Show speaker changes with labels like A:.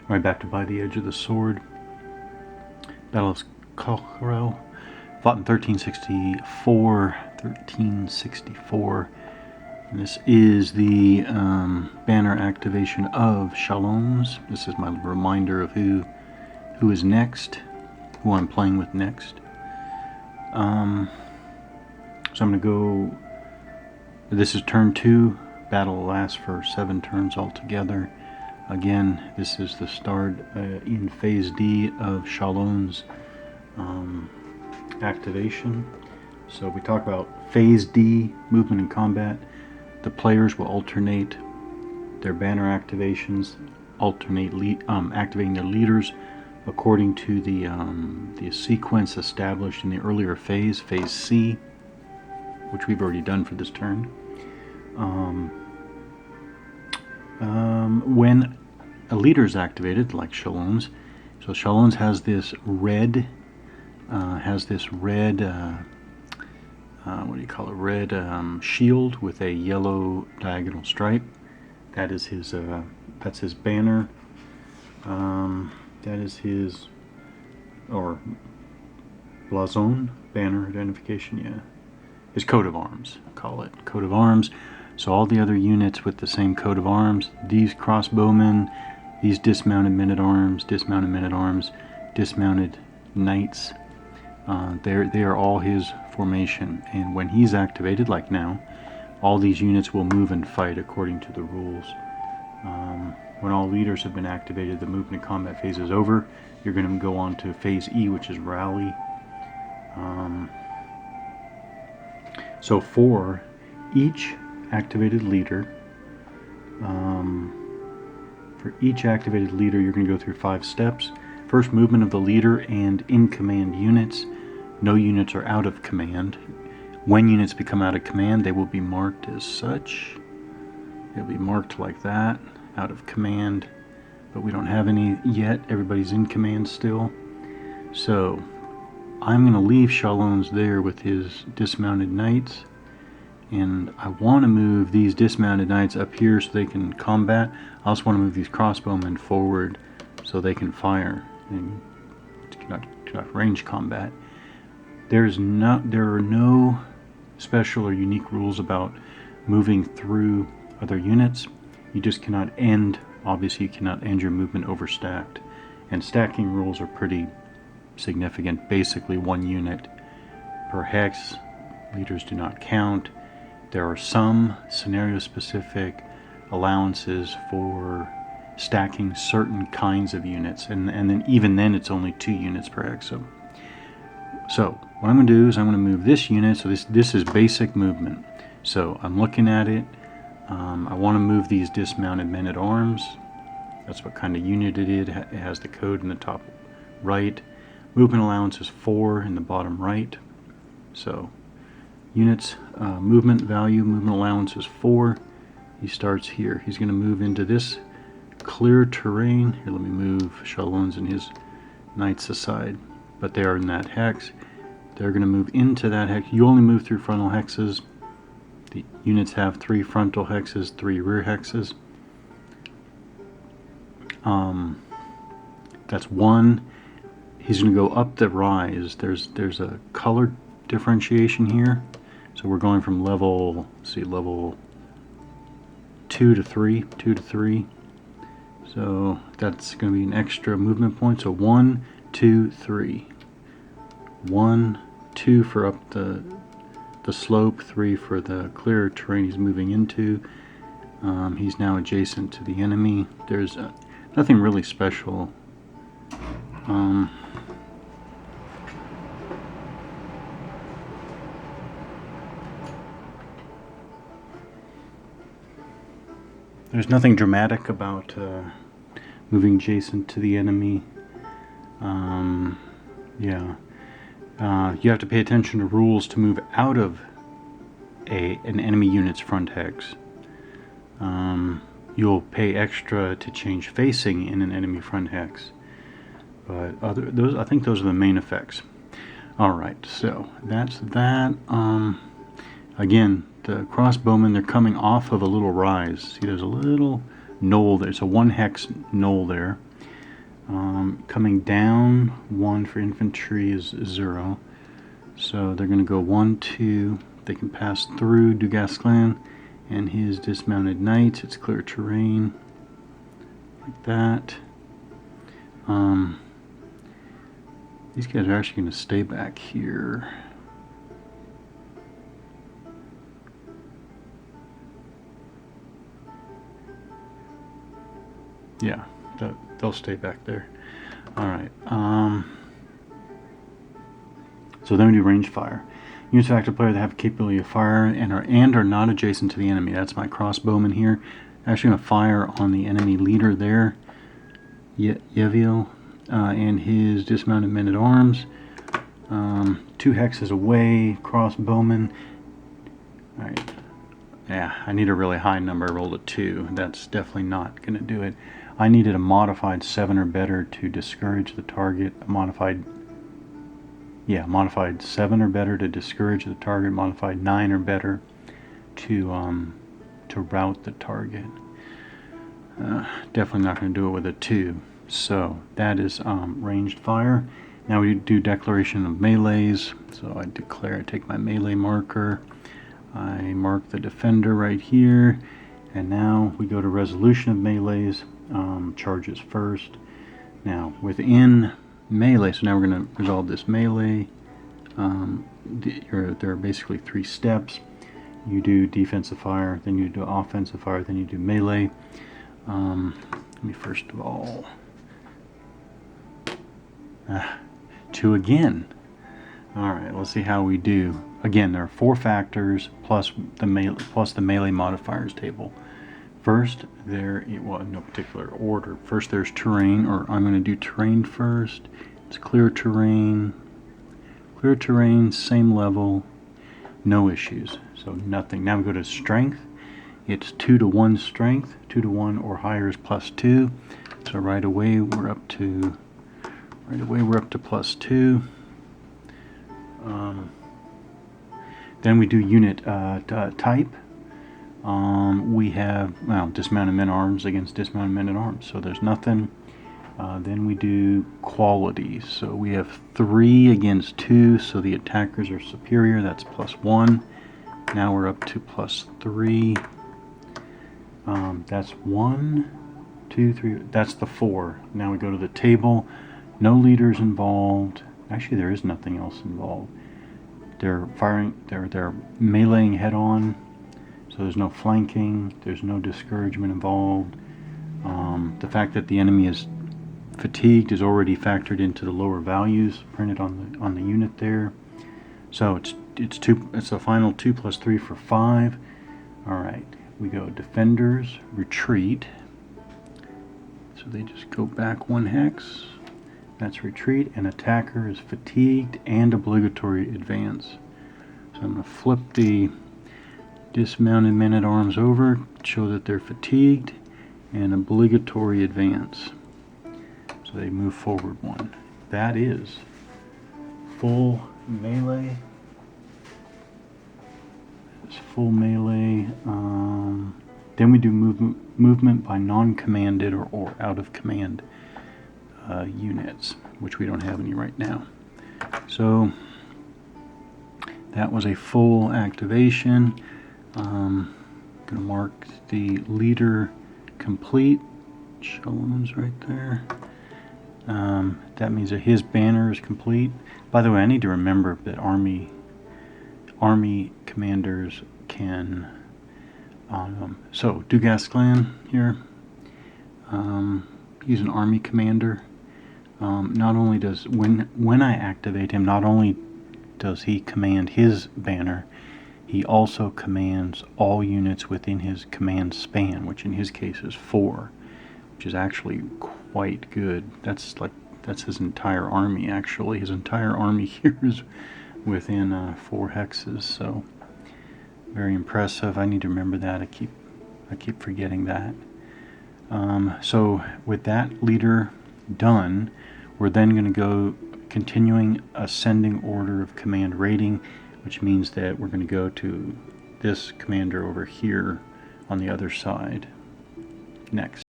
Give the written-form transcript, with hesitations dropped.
A: right back to By the Edge of the Sword. Battle of Cochrane, fought in 1364. And this is the banner activation of Chalons. This is my reminder of who is next, who I'm playing with next. So I'm going to go. This is turn 2. Battle lasts for 7 turns altogether. Again, this is the start in Phase D of Chalons' activation. So we talk about Phase D, movement and combat. The players will alternate their banner activations, activating their leaders according to the sequence established in the earlier phase, Phase C, which we've already done for this turn. When a leader is activated, like Chalons, so Chalons has this red, what do you call it? Red shield with a yellow diagonal stripe. That is his. That's his banner. That is his, or blason, banner identification. Yeah, his coat of arms. Call it coat of arms. So all the other units with the same coat of arms, these crossbowmen, these dismounted men-at-arms, dismounted knights, they are all his formation. And when he's activated, like now, all these units will move and fight according to the rules. When all leaders have been activated, the movement and combat phase is over. You're going to go on to Phase E, which is rally. So for each activated leader, you're going to go through 5 steps. First, movement of the leader and in command units. No units are out of command. When units become out of command, they will be marked as such. They'll be marked like that, out of command, but we don't have any yet. Everybody's in command still. So I'm going to leave Chalons there with his dismounted knights. And I want to move these dismounted knights up here so they can combat. I also want to move these crossbowmen forward so they can fire and cannot range combat. There are no special or unique rules about moving through other units. You just cannot end. Obviously, you cannot end your movement overstacked. And stacking rules are pretty significant. Basically, 1 unit per hex. Leaders do not count. There are some scenario-specific allowances for stacking certain kinds of units, and then even then it's only 2 units per hex. So what I'm going to do is I'm going to move this unit. So this is basic movement. So I'm looking at it. I want to move these dismounted men-at-arms. That's what kind of unit it is. It has the code in the top right. Movement allowance is 4 in the bottom right. So units, movement value, movement allowance is 4. He starts here. He's going to move into this clear terrain. Here, let me move Chalons and his knights aside. But they are in that hex. They're going to move into that hex. You only move through frontal hexes. The units have 3 frontal hexes, 3 rear hexes. That's 1. He's going to go up the rise. There's a color differentiation here. So we're going from level 2 to 3. So that's going to be an extra movement point. So 1, 2, 3. 1, 2 for up the slope, 3 for the clear terrain he's moving into. He's now adjacent to the enemy. There's nothing really special. There's nothing dramatic about moving adjacent to the enemy. You have to pay attention to rules to move out of an enemy unit's front hex. You'll pay extra to change facing in an enemy front hex. But I think those are the main effects. Alright, so that's that. Again, the crossbowmen, they're coming off of a little rise. See, there's a little knoll there. It's a 1 hex knoll there. Coming down, 1 for infantry is 0. So they're going to go 1, 2. They can pass through Dugasclan and his dismounted knights. It's clear terrain, like that. These guys are actually going to stay back here. Yeah, they'll stay back there. Alright, so then we do range fire. Units of active player that have capability of fire and are not adjacent to the enemy. That's my crossbowman here. Actually going to fire on the enemy leader there, Yevil, and his dismounted men-at-arms. 2 hexes away, crossbowman. Alright, yeah, I need a really high number. I rolled a 2. That's definitely not going to do it. I needed a modified 7 or better to discourage the target. Modified 7 or better to discourage the target. Modified 9 or better to rout the target. Definitely not going to do it with a 2. So that is ranged fire. Now we do declaration of melees. So I take my melee marker. I mark the defender right here. And now we go to resolution of melees. Charges first. Now within melee, so now we're going to resolve this melee. There are basically 3 steps. You do defensive fire, then you do offensive fire, then you do melee. Let me first of all 2 again. Alright, let's see how we do. Again, there are 4 factors plus the melee modifiers table. First, well, in no particular order. First, there's terrain, or I'm going to do terrain first. It's clear terrain. Clear terrain, same level, no issues. So nothing. Now we go to strength. It's 2 to 1 strength. 2 to 1 or higher is +2. So right away we're up to +2. Then we do unit type. We have, well, dismounted men-at-arms against dismounted men-at-arms, so there's nothing. Then we do qualities. So we have 3 against 2, so the attackers are superior. That's +1. Now we're up to +3. That's 1, 2, 3. That's the 4. Now we go to the table. No leaders involved. Actually, there is nothing else involved. They're firing. They're meleeing head-on. So there's no flanking. There's no discouragement involved. The fact that the enemy is fatigued is already factored into the lower values printed on the unit there. So it's 2. It's a final 2 + 3 for 5. All right, we go defenders retreat. So they just go back 1 hex. That's retreat, and attacker is fatigued and obligatory advance. So I'm going to flip the dismounted men-at-arms over, show that they're fatigued, and obligatory advance. So they move forward 1. That is full melee. It's full melee. Then we do movement by non-commanded or out of command units, which we don't have any right now. So that was a full activation. I'm going to mark the leader complete. Shalom's right there. That means that his banner is complete. By the way, I need to remember that army commanders can. So Dugasclan here. He's an army commander. Not only does when I activate him, not only does he command his banner, he also commands all units within his command span, which in his case is 4, which is actually quite good. That's his entire army. Actually, his entire army here is within 4 hexes. So very impressive. I need to remember that. I keep forgetting that. So with that leader done, we're then going to go continuing ascending order of command rating, which means that we're going to go to this commander over here on the other side next.